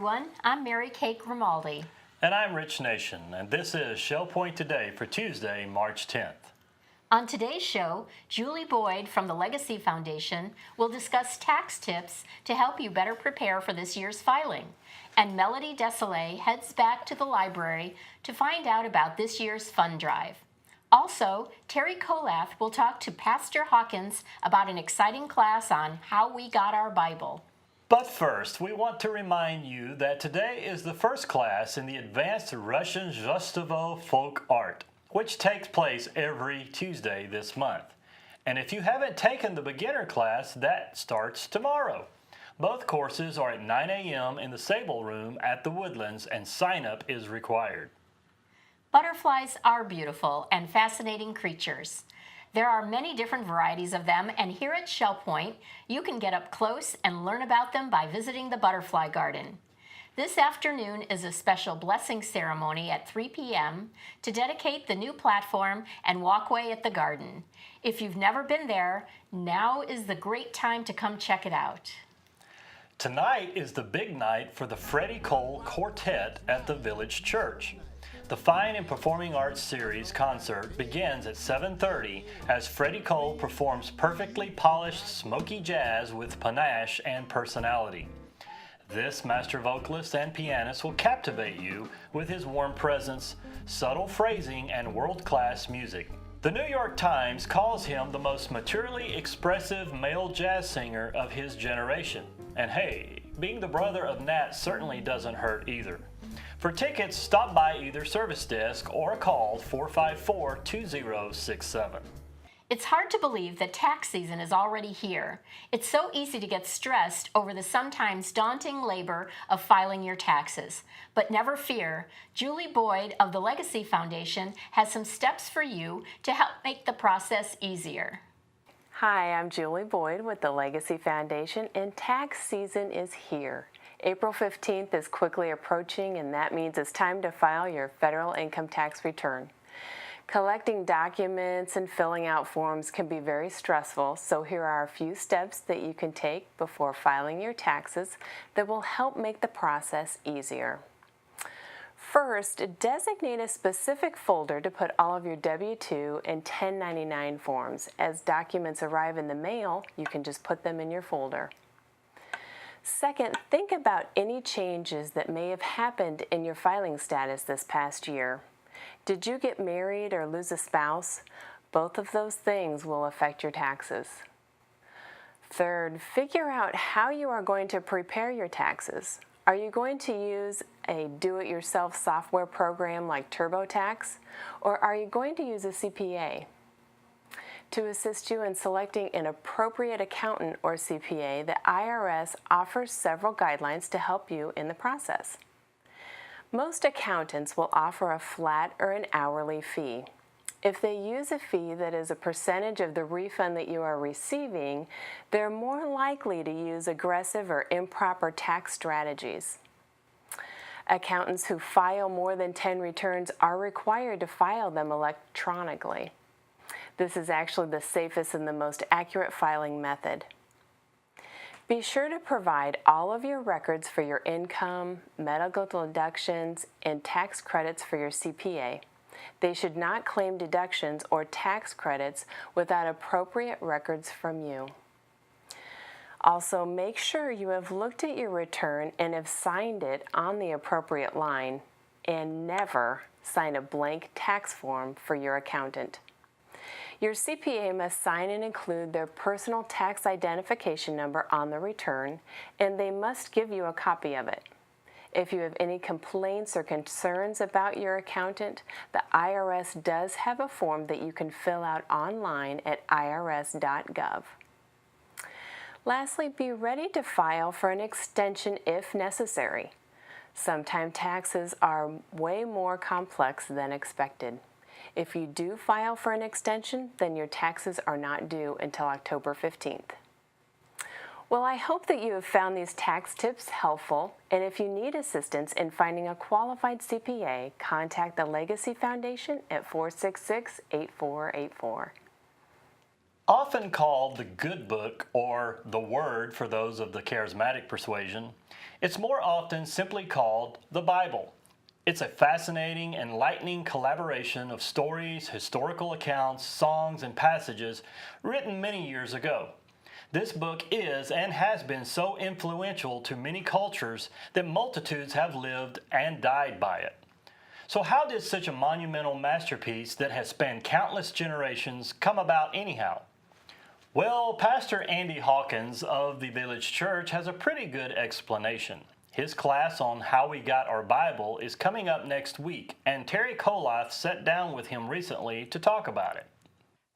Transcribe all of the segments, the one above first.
everyone. I'm Mary Kay Grimaldi. And I'm Rich Nation, and this is Shell Point Today for Tuesday, March 10th. On today's show, Julie Boyd from the Legacy Foundation will discuss tax tips to help you better prepare for this year's filing. And Melody Desilets heads back to the library to find out about this year's fund drive. Also, Teri Kollath will talk to Pastor Hawkins about an exciting class on how we got our Bible. But first, we want to remind you that today is the first class in the Advanced Russian Justovo Folk Art, which takes place every Tuesday this month. And if you haven't taken the beginner class, that starts tomorrow. Both courses are at 9 a.m. in the Sable Room at the Woodlands, and sign-up is required. Butterflies are beautiful and fascinating creatures. There are many different varieties of them, and here at Shell Point, you can get up close and learn about them by visiting the Butterfly Garden. This afternoon is a special blessing ceremony at 3 p.m. to dedicate the new platform and walkway at the garden. If you've never been there, now is the great time to come check it out. Tonight is the big night for the Freddy Quartet at the Village Church. The Fine and Performing Arts Series concert begins at 7:30 as Freddy Cole performs perfectly polished, smoky jazz with panache and personality. This master vocalist and pianist will captivate you with his warm presence, subtle phrasing, and world-class music. The New York Times calls him the most maturely expressive male jazz singer of his generation. And hey, being the brother of Nat certainly doesn't hurt either. For tickets, stop by either service desk or call 454-2067. It's hard to believe that tax season is already here. It's so easy to get stressed over the sometimes daunting labor of filing your taxes. But never fear, Julie Boyd of the Legacy Foundation has some steps for you to help make the process easier. Hi, I'm Julie Boyd with the Legacy Foundation, and tax season is here. April 15th is quickly approaching, and that means it's time to file your federal income tax return. Collecting documents and filling out forms can be very stressful, so here are a few steps that you can take before filing your taxes that will help make the process easier. First, designate a specific folder to put all of your W-2 and 1099 forms. As documents arrive in the mail, you can just put them in your folder. Second, think about any changes that may have happened in your filing status this past year. Did you get married or lose a spouse? Both of those things will affect your taxes. Third, figure out how you are going to prepare your taxes. Are you going to use a do-it-yourself software program like TurboTax, or are you going to use a CPA? To assist you in selecting an appropriate accountant or CPA, the IRS offers several guidelines to help you in the process. Most accountants will offer a flat or an hourly fee. If they use a fee that is a percentage of the refund that you are receiving, they're more likely to use aggressive or improper tax strategies. Accountants who file more than 10 returns are required to file them electronically. This is actually the safest and the most accurate filing method. Be sure to provide all of your records for your income, medical deductions, and tax credits for your CPA. They should not claim deductions or tax credits without appropriate records from you. Also, make sure you have looked at your return and have signed it on the appropriate line, and never sign a blank tax form for your accountant. Your CPA must sign and include their personal tax identification number on the return, and they must give you a copy of it. If you have any complaints or concerns about your accountant, the IRS does have a form that you can fill out online at irs.gov. Lastly, be ready to file for an extension if necessary. Sometimes taxes are way more complex than expected. If you do file for an extension, then your taxes are not due until October 15th. Well, I hope that you have found these tax tips helpful, and if you need assistance in finding a qualified CPA, contact the Legacy Foundation at 466-8484. Often called the Good Book or the Word for those of the charismatic persuasion, it's more often simply called the Bible. It's a fascinating, enlightening collaboration of stories, historical accounts, songs, and passages written many years ago. This book is and has been so influential to many cultures that multitudes have lived and died by it. So how did such a monumental masterpiece that has spanned countless generations come about anyhow? Well, Pastor Andy Hawkins of the Village Church has a pretty good explanation. His class on how we got our Bible is coming up next week, and Teri Kollath sat down with him recently to talk about it.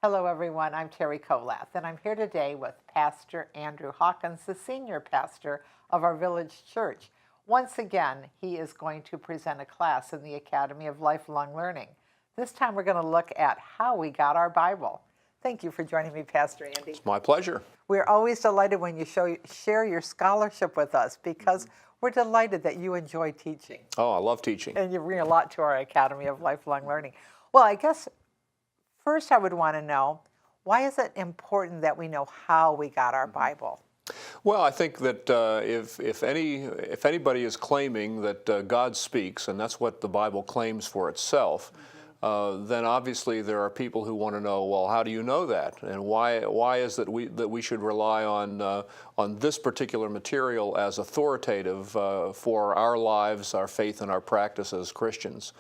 Hello everyone, I'm Teri Kollath, and I'm here today with Pastor Andrew Hawkins, the senior pastor of our Village Church. Once again, he is going to present a class in the Academy of Lifelong Learning. This time we're going to look at how we got our Bible. Thank you for joining me, Pastor Andy. It's my pleasure. We're always delighted when you share your scholarship with us because we're delighted that you enjoy teaching. Oh, I love teaching. And you bring a lot to our Academy of Lifelong Learning. Well, I guess first I would want to know, why is it important that we know how we got our Bible? Well, I think that if anybody is claiming that God speaks, and that's what the Bible claims for itself, then obviously there are people who want to know, well, how do you know that, and why is that we should rely on this particular material as authoritative for our lives, our faith, and our practice as Christians.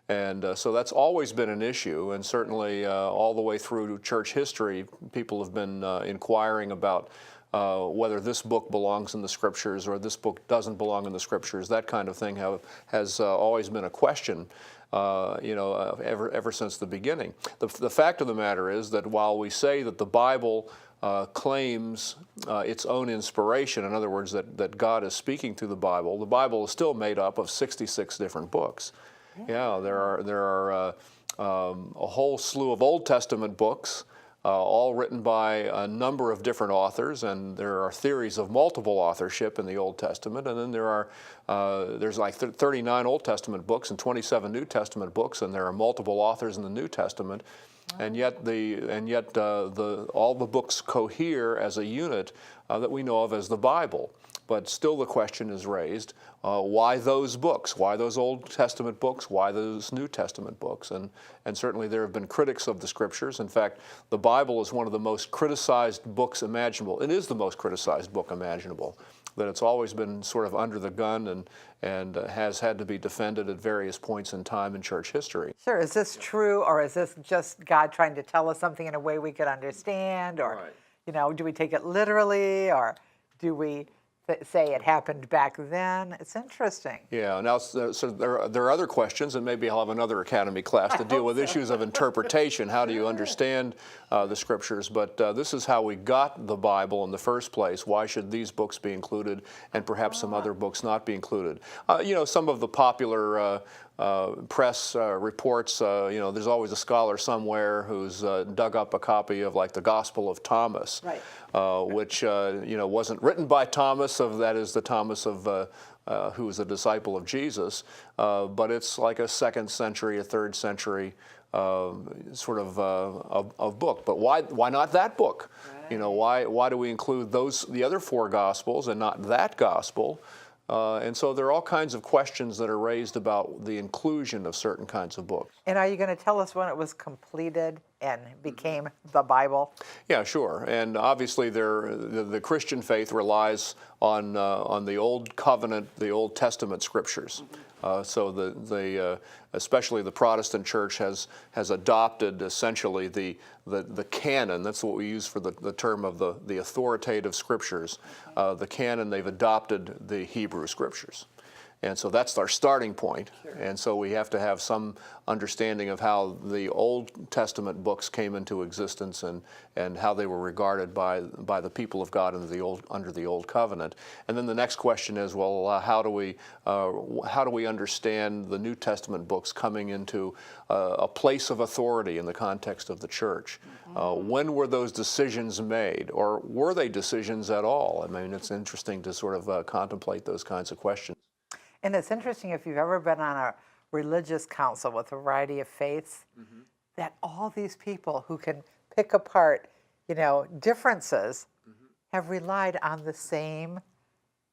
And so that's always been an issue, and certainly all the way through church history, people have been inquiring about whether this book belongs in the Scriptures or this book doesn't belong in the Scriptures. That kind of thing has always been a question, ever since the beginning. The fact of the matter is that while we say that the Bible claims its own inspiration, in other words, that God is speaking through the Bible is still made up of 66 different books. Yeah, there are a whole slew of Old Testament books, all written by a number of different authors, and there are theories of multiple authorship in the Old Testament, and then there's like 39 Old Testament books and 27 New Testament books, and there are multiple authors in the New Testament, and yet all the books cohere as a unit that we know of as the Bible. But still the question is raised, why those books? Why those Old Testament books? Why those New Testament books? And certainly there have been critics of the Scriptures. In fact, the Bible is one of the most criticized books imaginable. It is the most criticized book imaginable, that it's always been sort of under the gun and has had to be defended at various points in time in church history. Sure. Is this true, or is this just God trying to tell us something in a way we could understand? Or, do we take it literally, or do we say it happened back then? It's interesting. Yeah, now so there are other questions, and maybe I'll have another Academy class to deal with issues of interpretation. How do you understand the Scriptures? But this is how we got the Bible in the first place. Why should these books be included and perhaps some other books not be included? Some of the popular press reports, there's always a scholar somewhere who's dug up a copy of like the Gospel of Thomas, right. Which wasn't written by Thomas, that is the Thomas of who was a disciple of Jesus, but it's like a 2nd century, a 3rd century sort of book. But why not that book? Right. Why do we include the other 4 Gospels and not that Gospel? And so there are all kinds of questions that are raised about the inclusion of certain kinds of books. And are you going to tell us when it was completed and became the Bible? Yeah, sure. And obviously the Christian faith relies on the Old Covenant, the Old Testament Scriptures. So especially the Protestant Church has adopted essentially the canon. That's what we use for the term of the authoritative Scriptures. The canon, they've adopted the Hebrew Scriptures. And so that's our starting point. Sure. And so we have to have some understanding of how the Old Testament books came into existence and how they were regarded by the people of God under the Old Covenant. And then the next question is, well, how do we understand the New Testament books coming into a place of authority in the context of the church? Mm-hmm. When were those decisions made, or were they decisions at all? I mean, it's interesting to sort of contemplate those kinds of questions. And it's interesting, if you've ever been on a religious council with a variety of faiths, that all these people who can pick apart differences have relied on the same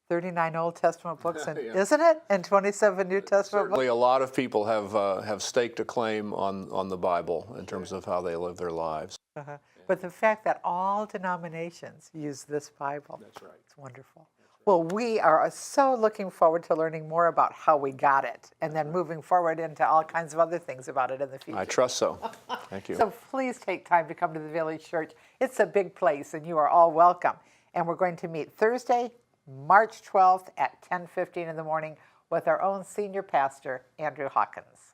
39 Old Testament books, and, Yeah. isn't it? And 27 New Testament books. Certainly, a lot of people have staked a claim on the Bible in terms of how they live their lives. But the fact that all denominations use this Bible, That's right. it's wonderful. Well, we are so looking forward to learning more about how we got it and then moving forward into all kinds of other things about it in the future. I trust so. Thank you. So please take time to come to the Village Church. It's a big place, and you are all welcome. And we're going to meet Thursday, March 12th at 10:15 in the morning with our own senior pastor, Andrew Hawkins.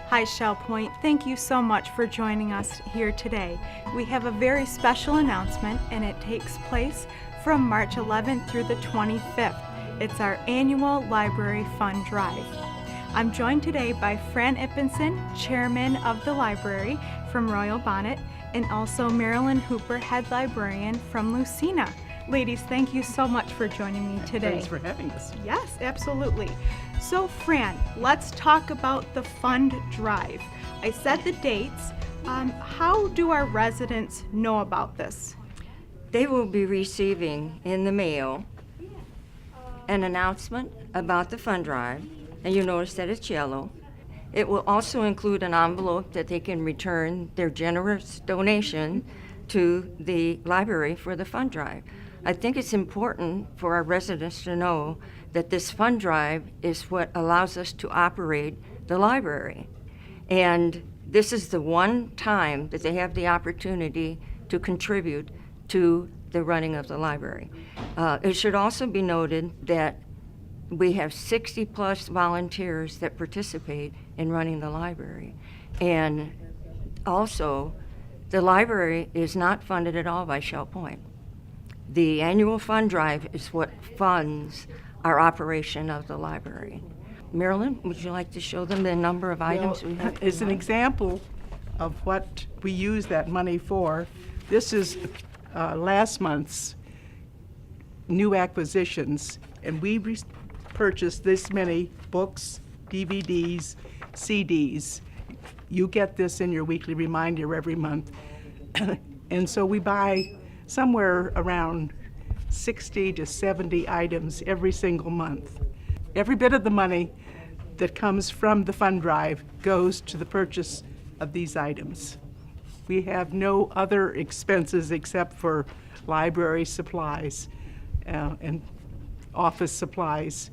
Hi, Shell Point. Thank you so much for joining us here today. We have a very special announcement, and it takes place from March 11th through the 25th. It's our annual Library Fund Drive. I'm joined today by Fran Ippenson, Chairman of the Library from Royal Bonnet, and also Marilyn Hooper, Head Librarian from Lucina. Ladies, thank you so much for joining me today. Thanks for having us. Yes, absolutely. So, Fran, let's talk about the fund drive. I said the dates. How do our residents know about this? They will be receiving in the mail an announcement about the fund drive, and you notice that it's yellow. It will also include an envelope that they can return their generous donation to the library for the fund drive. I think it's important for our residents to know that this fund drive is what allows us to operate the library. And this is the one time that they have the opportunity to contribute to the running of the library. It should also be noted that we have 60 plus volunteers that participate in running the library. And also, the library is not funded at all by Shell Point. The annual fund drive is what funds our operation of the library. Marilyn, would you like to show them the number of items we have? As an example of what we use that money for, this is last month's new acquisitions, and we purchased this many books, DVDs, CDs. You get this in your weekly reminder every month. And so we buy somewhere around 60 to 70 items every single month. Every bit of the money that comes from the fund drive goes to the purchase of these items. We have no other expenses except for library supplies and office supplies.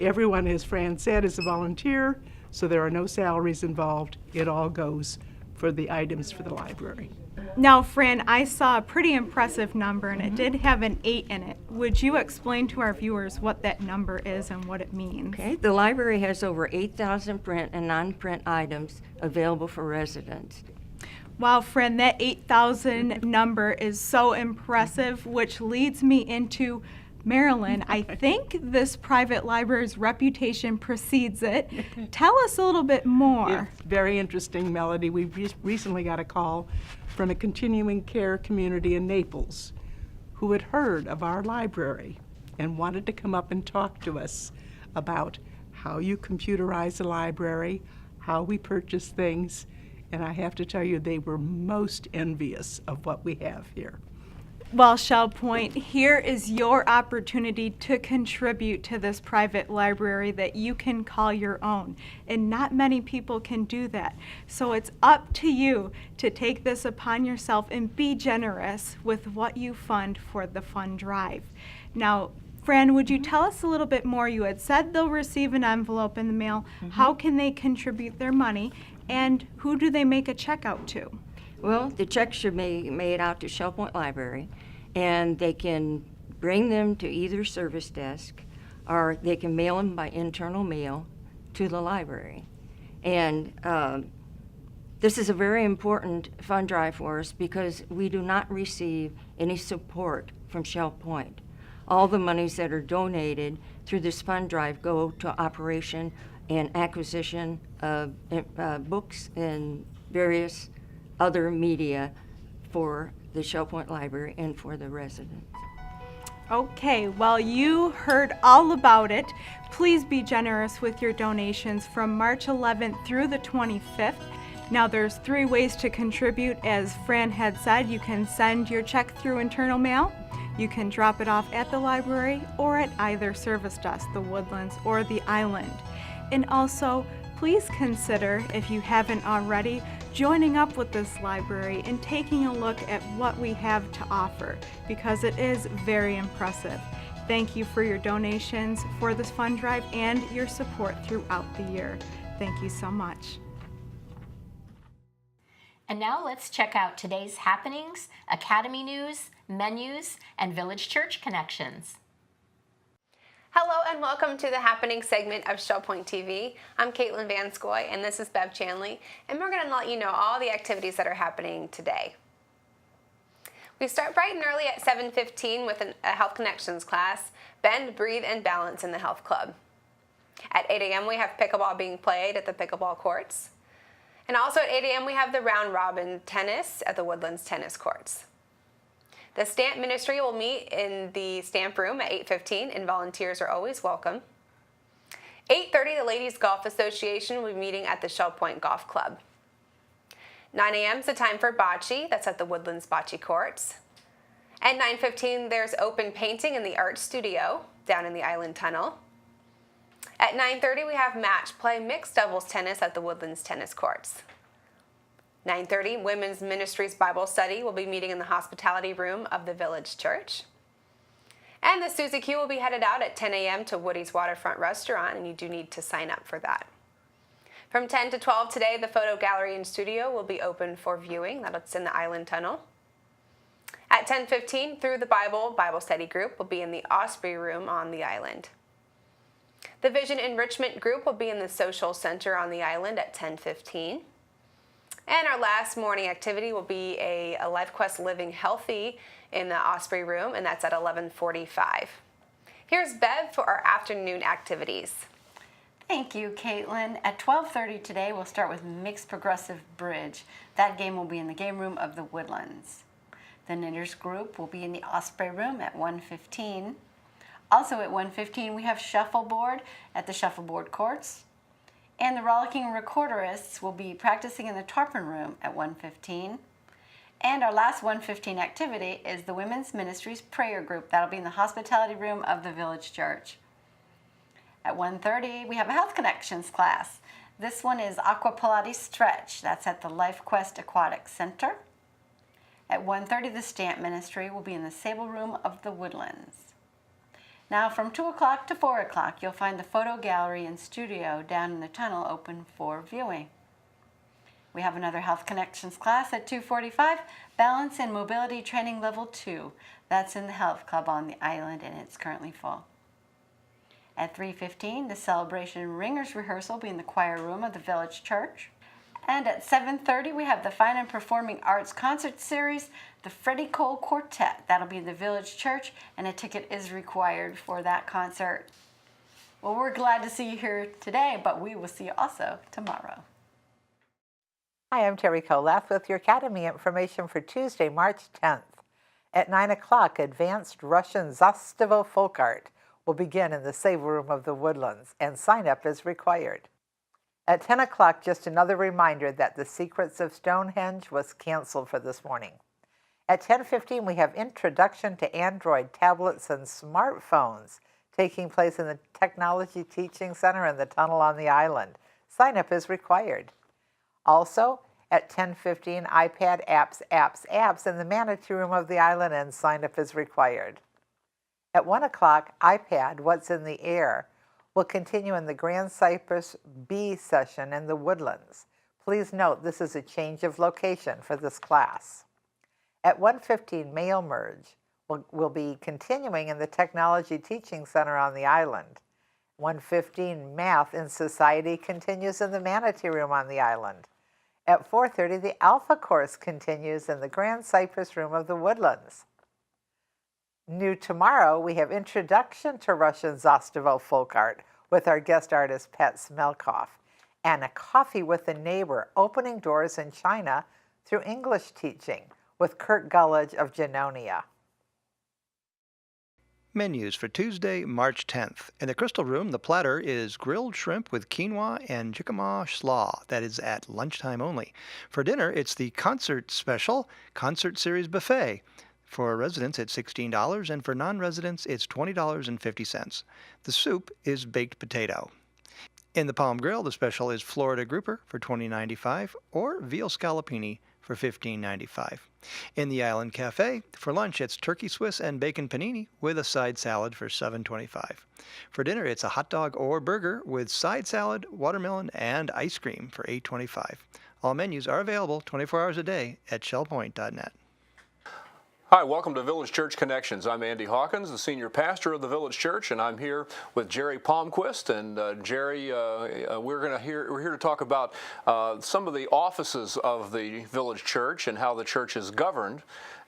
Everyone, as Fran said, is a volunteer, so there are no salaries involved. It all goes for the items for the library. Now, Fran, I saw a pretty impressive number, and it did have an 8 in it. Would you explain to our viewers what that number is and what it means? Okay, the library has over 8,000 print and non-print items available for residents. Wow, Fran, that 8,000 number is so impressive, which leads me into Marilyn. I think this private library's reputation precedes it. Tell us a little bit more. It's very interesting, Melody. We recently got a call from a continuing care community in Naples who had heard of our library and wanted to come up and talk to us about how you computerize a library, how we purchase things, and I have to tell you, they were most envious of what we have here. Well, Shell Point, here is your opportunity to contribute to this private library that you can call your own. And not many people can do that. So it's up to you to take this upon yourself and be generous with what you fund for the fund drive. Now, Fran, would you tell us a little bit more? You had said they'll receive an envelope in the mail. How can they contribute their money? And who do they make a check out to? Well, the checks should be made out to Shell Point Library, and they can bring them to either service desk, or they can mail them by internal mail to the library. And this is a very important fund drive for us because we do not receive any support from Shell Point. All the monies that are donated through this fund drive go to operation and acquisition of books and various other media for the Shell Point Library and for the residents. Okay, well, you heard all about it. Please be generous with your donations from March 11th through the 25th. Now there's 3 ways to contribute. As Fran had said, you can send your check through internal mail, you can drop it off at the library or at either service desk, the Woodlands or the Island. And also, please consider, if you haven't already, joining up with this library and taking a look at what we have to offer, because it is very impressive. Thank you for your donations for this fund drive and your support throughout the year. Thank you so much. And now let's check out today's happenings, academy news, menus, and village church connections. Hello and welcome to the happening segment of Shell Point TV. I'm Caitlin Vanscoy and this is Bev Chanley, and we're going to let you know all the activities that are happening today. We start bright and early at 7:15 with a Health Connections class, Bend, Breathe, and Balance in the Health Club. At 8 a.m. we have pickleball being played at the pickleball courts. And also at 8 a.m. we have the round robin tennis at the Woodlands tennis courts. The Stamp Ministry will meet in the Stamp Room at 8:15, and volunteers are always welcome. 8:30, the Ladies Golf Association will be meeting at the Shell Point Golf Club. 9 a.m. is the time for bocce. That's at the Woodlands Bocce Courts. At 9:15, there's open painting in the Art Studio down in the Island Tunnel. At 9:30, we have match play mixed doubles tennis at the Woodlands Tennis Courts. 9:30, Women's Ministries Bible Study will be meeting in the hospitality room of the Village Church. And the Susie Q will be headed out at 10 a.m. to Woody's Waterfront Restaurant, and you do need to sign up for that. From 10 to 12 today, the photo gallery and studio will be open for viewing. That's in the Island Tunnel. At 10:15, Through the Bible Study Group will be in the Osprey Room on the island. The Vision Enrichment Group will be in the Social Center on the island at 10:15. And our last morning activity will be a LifeQuest Living Healthy in the Osprey Room, and that's at 11:45. Here's Bev for our afternoon activities. Thank you, Caitlin. At 12:30 today, we'll start with Mixed Progressive Bridge. That game will be in the game room of the Woodlands. The Knitters group will be in the Osprey Room at 1:15. Also at 1:15, we have Shuffleboard at the Shuffleboard Courts. And the Rollicking Recorderists will be practicing in the Tarpon Room at 1:15. And our last 1:15 activity is the Women's Ministries Prayer Group. That'll be in the Hospitality Room of the Village Church. At 1:30, we have a Health Connections class. This one is Aqua Pilates Stretch. That's at the LifeQuest Aquatic Center. At 1:30, the Stamp Ministry will be in the Sable Room of the Woodlands. Now from 2 o'clock to 4 o'clock, you'll find the photo gallery and studio down in the tunnel open for viewing. We have another Health Connections class at 2:45, Balance and Mobility Training Level 2. That's in the Health Club on the island, and it's currently full. At 3:15, the Celebration Ringers Rehearsal will be in the choir room of the Village Church. And at 7:30, we have the Fine and Performing Arts Concert Series, the Freddy Quartet. That'll be in the Village Church, and a ticket is required for that concert. Well, we're glad to see you here today, but we will see you also tomorrow. Hi, I'm Teri Kollath with your Academy information for Tuesday, March 10th. At 9 o'clock, Advanced Russian Zastivo Folk Art will begin in the Sable Room of the Woodlands, and sign-up is required. At 10 o'clock, just another reminder that the Secrets of Stonehenge was canceled for this morning. At 10:15, we have Introduction to Android Tablets and Smartphones taking place in the Technology Teaching Center in the tunnel on the island. Sign-up is required. Also, at 10:15, iPad apps in the Manatee Room of the island, and sign-up is required. At 1 o'clock, iPad What's in the Air will continue in the Grand Cypress B session in the Woodlands. Please note this is a change of location for this class. At 1:15, Mail Merge will be continuing in the Technology Teaching Center on the island. 1:15, Math in Society continues in the Manatee Room on the island. At 4:30, the Alpha course continues in the Grand Cypress Room of the Woodlands. New tomorrow, we have Introduction to Russian Zastivo Folk Art with our guest artist Pat Smelkoff, and a Coffee with a Neighbor, Opening Doors in China through English Teaching with Kurt Gullidge of Genonia. Menus for Tuesday, March 10th. In the Crystal Room, the platter is grilled shrimp with quinoa and jicama slaw. That is at lunchtime only. For dinner, it's the concert special, Concert Series Buffet. For residents, it's $16, and for non-residents, it's $20.50. The soup is baked potato. In the Palm Grill, the special is Florida Grouper for $20.95 or veal scallopini for $15.95. In the Island Cafe, for lunch, it's turkey Swiss and bacon panini with a side salad for $7.25. For dinner, it's a hot dog or burger with side salad, watermelon, and ice cream for $8.25. All menus are available 24 hours a day at shellpoint.net. Hi, welcome to Village Church Connections. I'm Andy Hawkins, the senior pastor of the Village Church, and I'm here with Jerry Palmquist. And Jerry, we're here to talk about some of the offices of the Village Church and how the church is governed.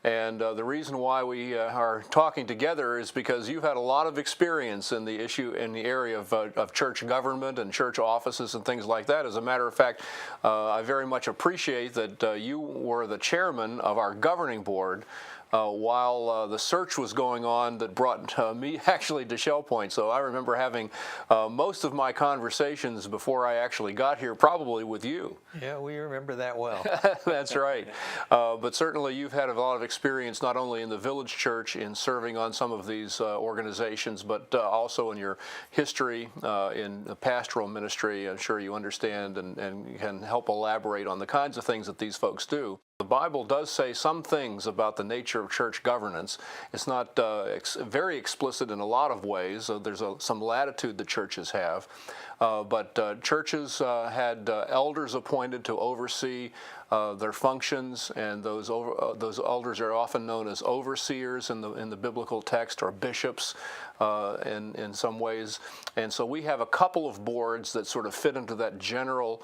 And the reason why we are talking together is because you've had a lot of experience in the area of church government and church offices and things like that. As a matter of fact, I very much appreciate that you were the chairman of our governing board while the search was going on that brought me actually to Shell Point. So I remember having most of my conversations before I actually got here, probably with you. Yeah, we remember that well. That's right. But certainly you've had a lot of experience not only in the Village Church in serving on some of these organizations, but also in your history in the pastoral ministry. I'm sure you understand and can help elaborate on the kinds of things that these folks do. The Bible does say some things about the nature of church governance. It's not very explicit in a lot of ways. There's some latitude that churches have. But churches had elders appointed to oversee their functions, and those elders are often known as overseers in the biblical text, or bishops in some ways. And so we have a couple of boards that sort of fit into that general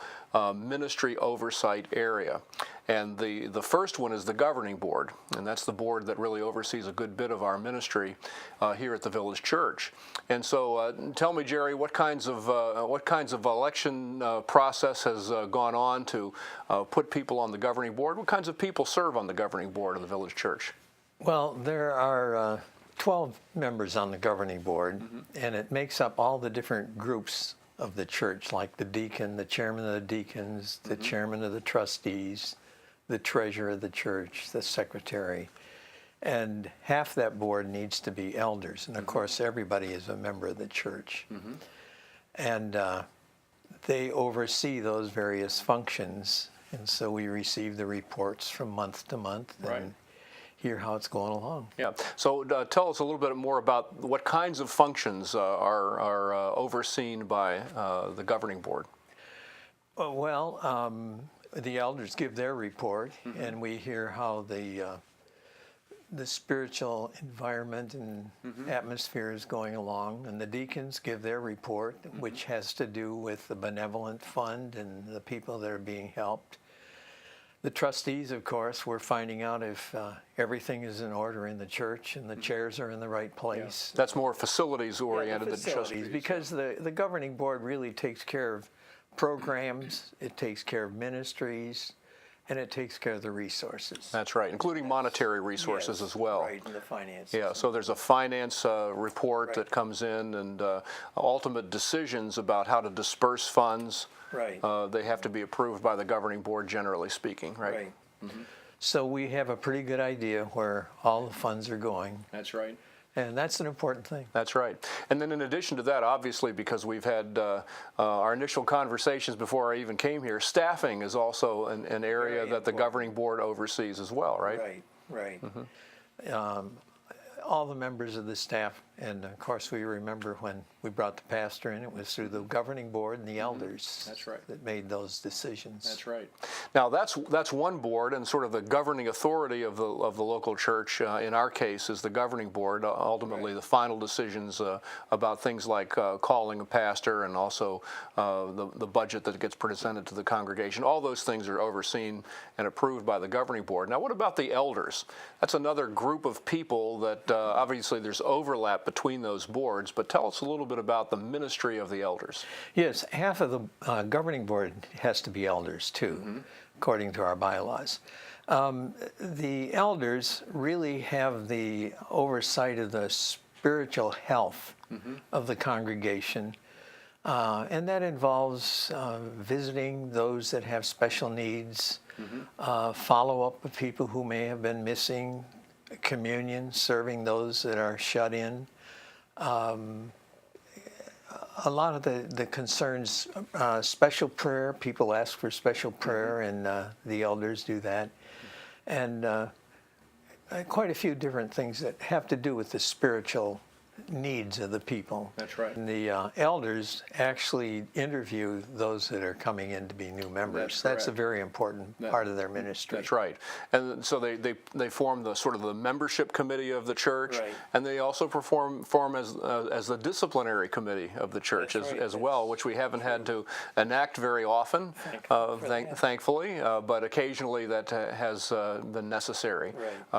ministry oversight area. And the first one is the governing board, and that's the board that really oversees a good bit of our ministry here at the Village Church. And so tell me, Jerry, what kinds of election process has gone on to put people on the governing board? What kinds of people serve on the governing board of the Village Church? Well, there are 12 members on the governing board, and it makes up all the different groups of the church, like the deacon, the chairman of the deacons, the chairman of the trustees, the treasurer of the church, the secretary. And half that board needs to be elders. And of course, everybody is a member of the church. And they oversee those various functions. And so we receive the reports from month to month and hear how it's going along. Yeah. So tell us a little bit more about what kinds of functions are overseen by the governing board. Well, the elders give their report, and we hear how the spiritual environment and atmosphere is going along, and the deacons give their report, which has to do with the benevolent fund and the people that are being helped. The trustees, of course, we're finding out if everything is in order in the church and the chairs are in the right place. Yeah. That's more facilities oriented than trustees, because the governing board really takes care of programs, it takes care of ministries, and it takes care of the resources. That's right, including monetary resources as well. Right, and the finances. Yeah, so there's a finance report that comes in, and ultimate decisions about how to disperse funds. Right. They have to be approved by the governing board, generally speaking, right? So we have a pretty good idea where all the funds are going. That's right. And that's an important thing. That's right. And then in addition to that, obviously, because we've had our initial conversations before I even came here, staffing is also an area that the governing board oversees as well, right? Right. All the members of the staff, and of course we remember when we brought the pastor in, it was through the governing board and the elders that made those decisions. That's right. Now that's one board, and sort of the governing authority of the local church in our case is the governing board. Ultimately, the final decisions about things like calling a pastor and also the budget that gets presented to the congregation. All those things are overseen and approved by the governing board. Now, what about the elders? That's another group of people that obviously there's overlap between those boards, but tell us a little bit about the ministry of the elders. Yes, half of the governing board has to be elders too, according to our bylaws. The elders really have the oversight of the spiritual health of the congregation. And that involves visiting those that have special needs, follow up with people who may have been missing, communion, serving those that are shut in. A lot of the concerns, special prayer, people ask for special prayer, and the elders do that. And quite a few different things that have to do with the spiritual needs of the people. That's right. And the elders actually interview those that are coming in to be new members. That's a very important part of their ministry. That's right. And so they form the sort of the membership committee of the church, and they also form as the disciplinary committee of the church as well, which we haven't had to enact very often, thankfully, but occasionally that has been necessary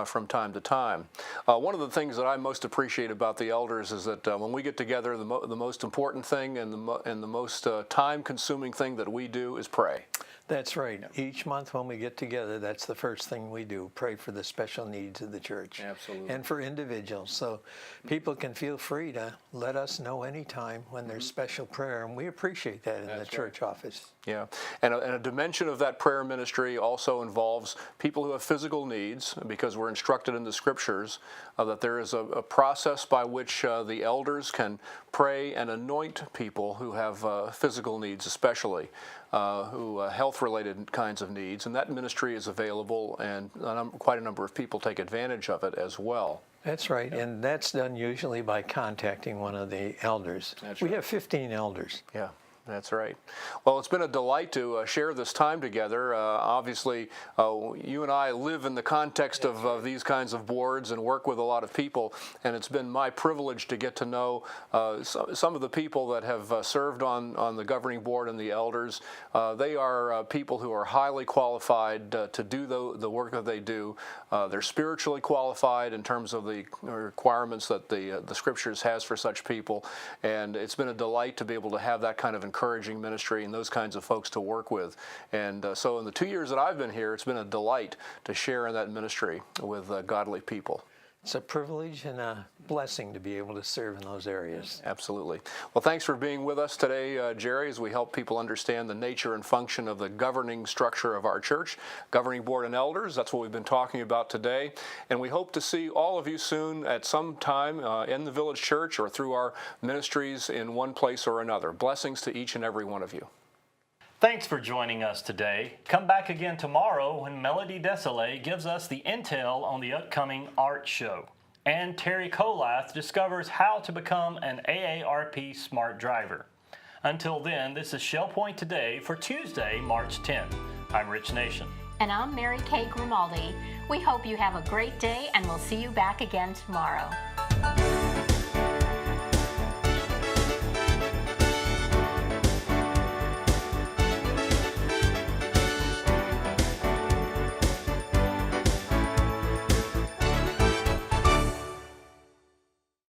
from time to time. One of the things that I most appreciate about the elders is that when we get together, the most important thing and the most time-consuming thing that we do is pray. That's right. Each month when we get together, that's the first thing we do, pray for the special needs of the church. Absolutely. And for individuals. So people can feel free to let us know anytime when there's special prayer, and we appreciate that in the church office. Yeah, and a dimension of that prayer ministry also involves people who have physical needs, because we're instructed in the scriptures that there is a process by which the elders can pray and anoint people who have physical needs, especially who health-related kinds of needs, and that ministry is available, and quite a number of people take advantage of it as well. That's right, and that's done usually by contacting one of the elders. We have 15 elders. Yeah. That's right. Well, it's been a delight to share this time together. Obviously, you and I live in the context of these kinds of boards and work with a lot of people, and it's been my privilege to get to know some of the people that have served on the governing board and the elders. They are people who are highly qualified to do the work that they do. They're spiritually qualified in terms of the requirements that the Scriptures has for such people, and it's been a delight to be able to have that kind of encouraging ministry and those kinds of folks to work with. And so in the 2 years that I've been here, it's been a delight to share in that ministry with godly people. It's a privilege and a blessing to be able to serve in those areas. Absolutely. Well, thanks for being with us today, Jerry, as we help people understand the nature and function of the governing structure of our church, governing board and elders. That's what we've been talking about today. And we hope to see all of you soon at some time in the Village Church or through our ministries in one place or another. Blessings to each and every one of you. Thanks for joining us today. Come back again tomorrow when Melody Desilets gives us the intel on the upcoming art show. And Teri Kollath discovers how to become an AARP Smart Driver. Until then, this is Shell Point Today for Tuesday, March 10th. I'm Rich Nation. And I'm Mary Kay Grimaldi. We hope you have a great day, and we'll see you back again tomorrow.